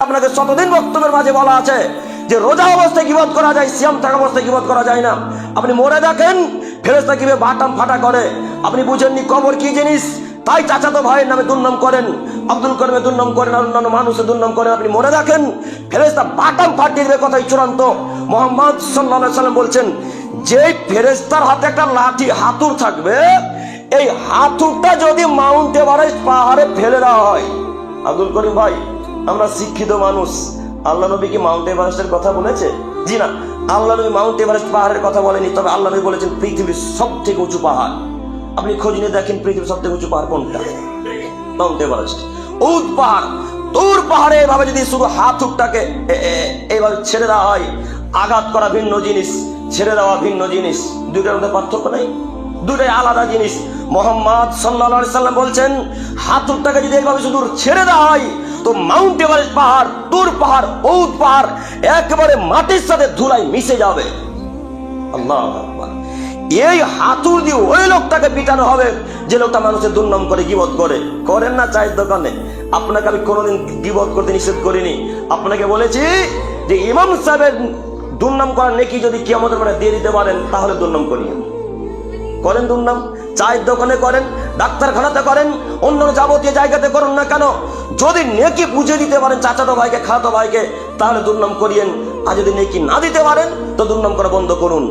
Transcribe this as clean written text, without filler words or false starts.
আপনাকে শতদিন বক্তব্যের মাঝে বলা আছে যে রোজা অবস্থায় গীবত করা যায়, সিয়াম থাকা অবস্থায় গীবত করা যায় না। আপনি মরে দেখেন ফেরেশতা কিভাবে বাটাম ফাটা করে। আপনি বুঝেননি কবর কি জিনিস, তাই চাচাতো ভাইয়ের নামে দুর্নাম করেন, আব্দুল করিমের দুর্নাম করেন, আর অন্যান্য মানুষের দুর্নাম করেন। আপনি মরে দেখেন ফেরেশতা বাটাম ফাটিয়ে দেবে, কথাই চূড়ান্ত। মুহাম্মদ সাল্লাল্লাহু আলাইহি সাল্লাম বলছেন যে ফেরেশতার হাতে একটা লাঠি হাতুড় থাকবে, এই হাতুড়টা যদি মাউন্ট এভারেস্ট পাহাড়ে ফেলে দেওয়া হয়। আব্দুল করিম ভাই, আমরা শিক্ষিত মানুষ, আল্লাহ নবী কি মাউন্ট এভারেস্টের কথা বলেছে? জি না, আল্লাহ নবী মাউন্ট এভারেস্ট পাহাড়ের কথা বলেনি। তবে আল্লাহ নবী বলেছেন পৃথিবীর সব থেকে উঁচু পাহাড়। আপনি খোঁজ নিয়ে দেখেন পৃথিবীর সব থেকে উঁচু পাহাড় কোনটা? Mount Everest. উদ পাহাড়, দূর পাহাড়ে এভাবে যদি শুধু হাতুড়টাকে এইভাবে ছেড়ে দেওয়া হয়, আঘাত করা ভিন্ন জিনিস, ছেড়ে দেওয়া ভিন্ন জিনিস, দুইটার মধ্যে পার্থক্য নেই, দুটাই আলাদা জিনিস। মুহাম্মদ সাল্লাল্লাহু আলাইহি সাল্লাম বলছেন হাতুড়টাকে যদি এইভাবে শুধু ছেড়ে দেওয়া হয় তো মাউন্ট এভারেস্ট পাহাড়, তুর পাহাড়, উদ পাহাড় একেবারে মাটির সাথে ধুলাই মিশে যাবে। আল্লাহু আকবার। এই হাতুড় দিয়ে ওই লোকটাকে পিটানো হবে যে লোকটা মানুষের দুর্নাম করে, গীবত করে। করেন না চায়ের দোকানে? আপনাকে আমি কোনোদিন গীবত করতে নিষেধ করিনি। আপনাকে বলেছি যে ইমাম সাহেবের দুর্নাম করার নেকি যদি কিয়ামতের মাঠে দিয়ে দিতে পারেন তাহলে দুর্নাম করিয়েন। করেন দুর্নাম, চায়ের দোকানে করেন, ডাক্তারখানাতে করেন, অন্য যাবতীয় জায়গাতে করুন না কেন, যদি নেকি বুঝে দিতে পারেন চাচাতো ভাইকে, খালাতো ভাইকে, তাহলে দুর্নাম করিয়েন। আর যদি নেকি না দিতে পারেন তো দুর্নাম করা বন্ধ করুন।